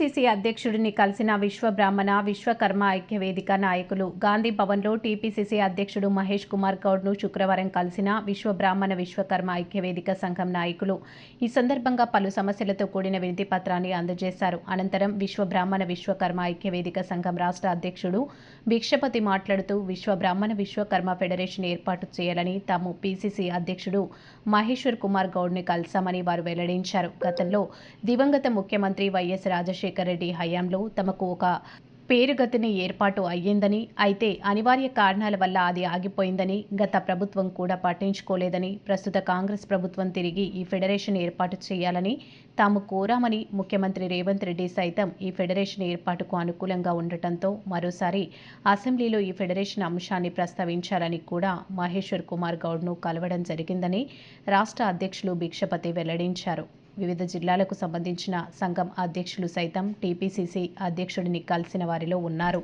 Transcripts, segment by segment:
TPCC అధ్యక్షుడిని కలిసిన విశ్వబ్రాహ్మణ విశ్వకర్మ ఐక్యవేదిక నాయకులు గాంధీ భవన్లో టీపీసీసీ అధ్యక్షుడు మహేష్ కుమార్ గౌడ్ను శుక్రవారం కలిసిన విశ్వబ్రాహ్మణ విశ్వకర్మ ఐక్యవేదిక సంఘం నాయకులు. ఈ సందర్భంగా పలు సమస్యలతో కూడిన వినతి పత్రాన్ని అందజేశారు. అనంతరం విశ్వబ్రాహ్మణ విశ్వకర్మ ఐక్యవేదిక సంఘం రాష్ట్ర అధ్యక్షుడు భిక్షపతి మాట్లాడుతూ విశ్వబ్రాహ్మణ విశ్వకర్మ ఫెడరేషన్ ఏర్పాటు చేయాలని తాము పీసీసీ అధ్యక్షుడు మహేశ్వర్ కుమార్ గౌడ్ని కలిశామని వారు వెల్లడించారు. గతంలో దివంగత ముఖ్యమంత్రి వైఎస్ రాజశేఖర రెడ్డి హయాంలో తమకు ఒక పేరుగతిని ఏర్పాటు అయ్యిందని, అయితే అనివార్య కారణాల వల్ల అది ఆగిపోయిందని, గత ప్రభుత్వం కూడా పట్టించుకోలేదని, ప్రస్తుత కాంగ్రెస్ ప్రభుత్వం తిరిగి ఈ ఫెడరేషన్ ఏర్పాటు చేయాలని తాము కోరామని, ముఖ్యమంత్రి రేవంత్ రెడ్డి సైతం ఈ ఫెడరేషన్ ఏర్పాటుకు అనుకూలంగా ఉండటంతో మరోసారి అసెంబ్లీలో ఈ ఫెడరేషన్ అంశాన్ని ప్రస్తావించాలని కూడా మహేశ్వర్ కుమార్ గౌడ్ను కలవడం జరిగిందని రాష్ట్ర అధ్యక్షులు భిక్షపతి వెల్లడించారు. వివిధ జిల్లాలకు సంబంధించిన సంఘం అధ్యక్షులు సైతం టీపీసీసీ అధ్యక్షుడిని కలిసిన వారిలో ఉన్నారు.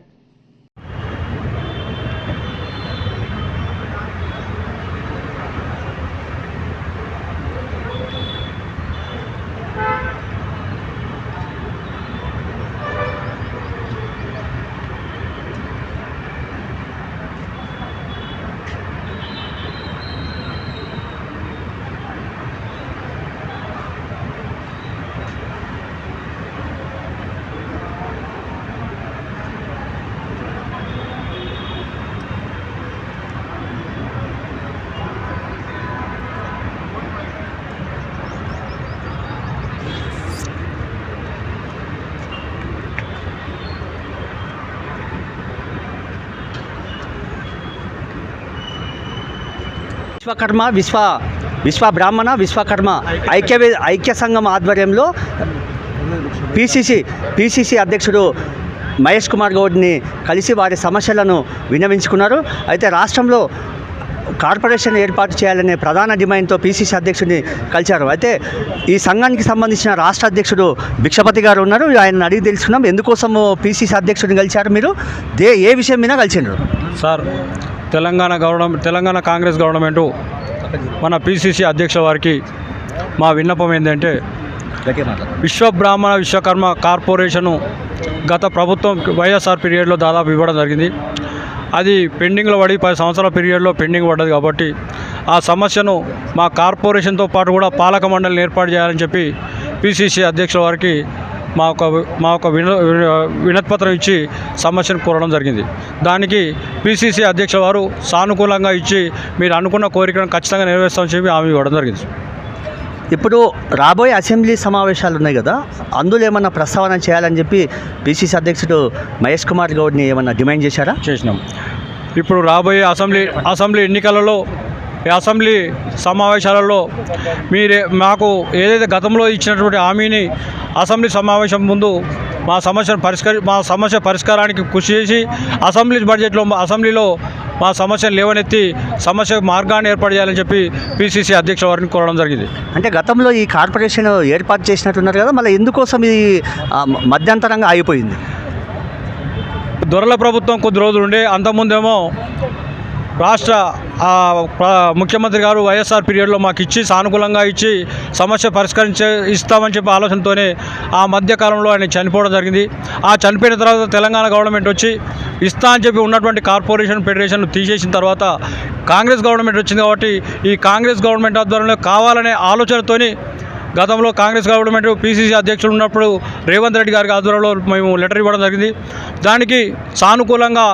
విశ్వకర్మ విశ్వబ్రాహ్మణ విశ్వకర్మ ఐక్య సంఘం ఆధ్వర్యంలో పీసీసీ అధ్యక్షుడు మహేష్ కుమార్ గౌడ్ని కలిసి వారి సమస్యలను విన్నవించుకున్నారు. అయితే రాష్ట్రంలో కార్పొరేషన్ ఏర్పాటు చేయాలనే ప్రధాన డిమాండ్తో పీసీసీ అధ్యక్షుడిని కలిశారు. అయితే ఈ సంఘానికి సంబంధించిన రాష్ట్ర అధ్యక్షుడు భిక్షపతి గారు ఉన్నారు. ఆయన అడిగి తెలుసుకున్నాం, ఎందుకోసం పీసీసీ అధ్యక్షుడిని కలిశారు, మీరు ఏ విషయం మీద కలిసినారు సార్? తెలంగాణ కాంగ్రెస్ గవర్నమెంటు మన పీసీసీ అధ్యక్ష వారికి మా విన్నపం ఏంటంటే, విశ్వబ్రాహ్మణ విశ్వకర్మ కార్పొరేషను గత ప్రభుత్వం వైఎస్ఆర్ పీరియడ్లో దాదాపు ఇవ్వడం జరిగింది. అది పెండింగ్లో పడి 10 సంవత్సరాల పీరియడ్లో పెండింగ్ పడ్డది. కాబట్టి ఆ సమస్యను మా కార్పొరేషన్తో పాటు కూడా పాలక మండలిని ఏర్పాటు చేయాలని చెప్పి పీసీసీ అధ్యక్షుల వారికి మా ఒక వినతిపత్రం ఇచ్చి సమస్యను కోరడం జరిగింది. దానికి పీసీసీ అధ్యక్షుల వారు సానుకూలంగా ఇచ్చి మీరు అనుకున్న కోరికను ఖచ్చితంగా నెరవేరుస్తామని చెప్పి హామీ ఇవ్వడం జరిగింది. ఇప్పుడు రాబోయే అసెంబ్లీ సమావేశాలు ఉన్నాయి కదా, అందులో ఏమన్నా ప్రస్తావన చేయాలని చెప్పి పీసీసీ అధ్యక్షుడు మహేష్ కుమార్ గౌడ్ని ఏమన్నా డిమాండ్ చేశారా? చేసినాం. ఇప్పుడు రాబోయే అసెంబ్లీ ఎన్నికలలో, అసెంబ్లీ సమావేశాలలో మాకు ఏదైతే గతంలో ఇచ్చినటువంటి హామీని అసెంబ్లీ సమావేశం ముందు మా సమస్య పరిష్కారానికి కృషి చేసి అసెంబ్లీలో మా సమస్యను లేవనెత్తి సమస్య మార్గాన్ని ఏర్పాటు చేయాలని చెప్పి పీసీసీ అధ్యక్షుల వారిని కోరడం జరిగింది. అంటే గతంలో ఈ కార్పొరేషన్ ఏర్పాటు చేసినట్టున్నారు కదా, మళ్ళీ ఎందుకోసం ఇది మధ్యంతరంగా ఆగిపోయింది? దొరల ప్రభుత్వం కొద్ది రోజులు ఉండే, అంతకుముందేమో రాష్ట్ర ముఖ్యమంత్రి గారు వైఎస్ఆర్ పీరియడ్లో మాకు ఇచ్చి సానుకూలంగా ఇచ్చి సమస్య ఇస్తామని చెప్పి ఆలోచనతోనే ఆ మధ్యకాలంలో ఆయన చనిపోవడం జరిగింది. ఆ చనిపోయిన తర్వాత తెలంగాణ గవర్నమెంట్ వచ్చి ఇస్తా అని చెప్పి ఉన్నటువంటి కార్పొరేషన్ ఫెడరేషన్ తీసేసిన తర్వాత కాంగ్రెస్ గవర్నమెంట్ వచ్చింది. కాబట్టి ఈ కాంగ్రెస్ గవర్నమెంట్ ఆధ్వర్యంలో కావాలనే ఆలోచనతోని గతంలో కాంగ్రెస్ గవర్నమెంట్ పీసీసీ అధ్యక్షులు ఉన్నప్పుడు రేవంత్ రెడ్డి గారికి ఆధ్వర్యంలో మేము లెటర్ ఇవ్వడం జరిగింది. దానికి సానుకూలంగా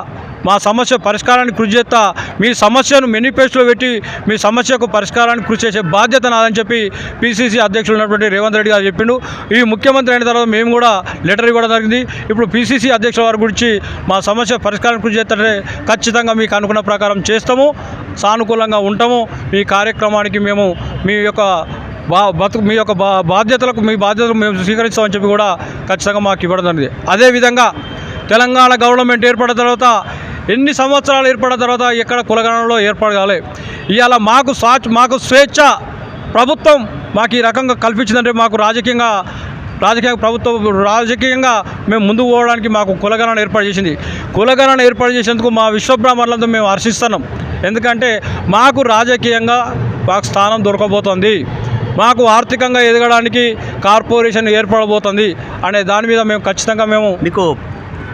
మా సమస్య పరిష్కారానికి కృషి చేస్తా, మీ సమస్యను మేనిఫెస్టోలో పెట్టి మీ సమస్యకు పరిష్కారానికి కృషి చేసే బాధ్యత నాదని చెప్పి పీసీసీ అధ్యక్షులు ఉన్నటువంటి రేవంత్ రెడ్డి గారు చెప్పిండు. ఈ ముఖ్యమంత్రి అయిన తర్వాత మేము కూడా లెటర్ ఇవ్వడం జరిగింది. ఇప్పుడు పీసీసీ అధ్యక్షుల వారి గురించి మా సమస్య పరిష్కారానికి కృషి చేస్తే ఖచ్చితంగా మీకు అనుకున్న ప్రకారం చేస్తాము, సానుకూలంగా ఉంటాము. మీ కార్యక్రమానికి మేము మీ బాధ్యతలు మేము స్వీకరిస్తామని చెప్పి కూడా ఖచ్చితంగా మాకు ఇవ్వడం జరిగింది. అదేవిధంగా తెలంగాణ గవర్నమెంట్ ఏర్పడిన తర్వాత ఎన్ని సంవత్సరాలు ఏర్పడిన తర్వాత ఎక్కడ కులగణనలో ఏర్పాటు కాలే. ఇవాళ మాకు స్వేచ్ఛ ప్రభుత్వం మాకు ఈ రకంగా కల్పించిందంటే మాకు రాజకీయంగా మేము ముందుకు పోవడానికి మాకు కులగణన ఏర్పాటు చేసింది. కులగణన ఏర్పాటు చేసేందుకు మా విశ్వబ్రాహ్మణులంతా మేము హర్షిస్తున్నాం. ఎందుకంటే మాకు రాజకీయంగా మాకు స్థానం దొరకబోతోంది. మాకు ఆర్థికంగా ఎదగడానికి కార్పొరేషన్ ఏర్పడబోతుంది అనే దాని మీద మేము ఖచ్చితంగా మీకు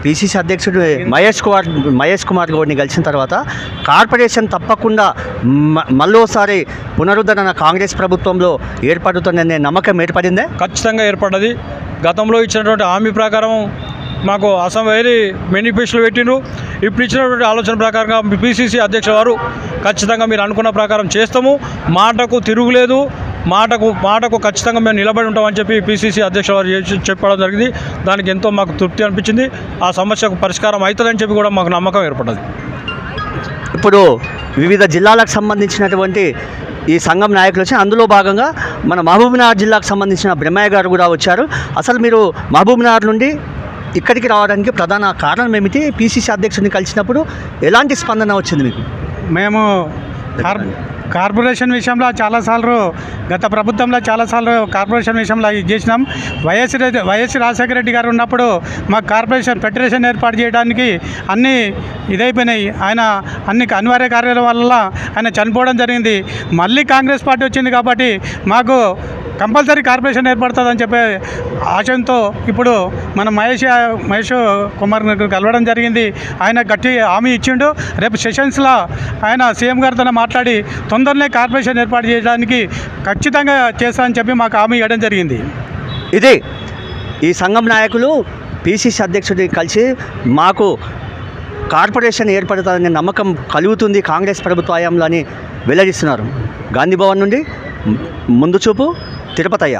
పిసిసి అధ్యక్షుడు మహేష్ కుమార్ గౌడ్ని కలిసిన తర్వాత కార్పొరేషన్ తప్పకుండా మళ్ళోసారి పునరుద్ధరణ కాంగ్రెస్ ప్రభుత్వంలో ఏర్పడుతుందనే నమ్మకం ఏర్పడిందే? ఖచ్చితంగా ఏర్పడ్డది. గతంలో ఇచ్చినటువంటి హామీ ప్రకారం మాకు అసెంబ్లీ మేనిఫెస్టోలు పెట్టిండ్రు. ఇప్పుడు ఇచ్చినటువంటి ఆలోచన ప్రకారంగా పిసిసి అధ్యక్షుల వారు ఖచ్చితంగా మీరు అనుకున్న ప్రకారం చేస్తాము, మాటకు తిరుగులేదు, మాటకు ఖచ్చితంగా మేము నిలబడి ఉంటామని చెప్పి పిసిసి అధ్యక్షుల వారు చెప్పడం జరిగింది. దానికి ఎంతో మాకు తృప్తి అనిపించింది. ఆ సమస్యకు పరిష్కారం అవుతుందని చెప్పి కూడా మాకు నమ్మకం ఏర్పడ్డది. ఇప్పుడు వివిధ జిల్లాలకు సంబంధించినటువంటి ఈ సంఘం నాయకులు వచ్చి అందులో భాగంగా మన మహబూబ్నగర్ జిల్లాకు సంబంధించిన బ్రహ్మయ్య గారు కూడా వచ్చారు. అసలు మీరు మహబూబ్నగర్ నుండి ఇక్కడికి రావడానికి ప్రధాన కారణం ఏమిటి? పిసిసి అధ్యక్షుడిని కలిసినప్పుడు ఎలాంటి స్పందన వచ్చింది మీకు? మేము కార్పొరేషన్ విషయంలో చాలాసార్లు గత ప్రభుత్వంలో చాలాసార్లు కార్పొరేషన్ విషయంలో ఇది చేసినాం. వైఎస్ రాజశేఖర రెడ్డి గారు ఉన్నప్పుడు మాకు ఫెడరేషన్ ఏర్పాటు చేయడానికి అన్నీ ఇదైపోయినాయి. ఆయన అనివార్య కార్యాల వల్ల ఆయన చనిపోవడం జరిగింది. మళ్ళీ కాంగ్రెస్ పార్టీ వచ్చింది కాబట్టి మాకు కంపల్సరీ కార్పొరేషన్ ఏర్పడుతుందని చెప్పే ఆశయంతో ఇప్పుడు మన మహేష్ కుమార్ కలవడం జరిగింది. ఆయన గట్టి హామీ ఇచ్చిండు. రేపు సెషన్స్లో ఆయన సీఎం గారితో మాట్లాడి తొందరనే కార్పొరేషన్ ఏర్పాటు చేయడానికి ఖచ్చితంగా చేస్తామని చెప్పి మాకు హామీ ఇవ్వడం జరిగింది. ఇది ఈ సంఘం నాయకులు పిసిసి అధ్యక్షుడిని కలిసి మాకు కార్పొరేషన్ ఏర్పడుతుందనే నమ్మకం కలుగుతుంది కాంగ్రెస్ ప్రభుత్వ హయాంలో అని వెల్లడిస్తున్నారు. గాంధీ భవన్ నుండి ముందు చూపు తిరుపతయ్య.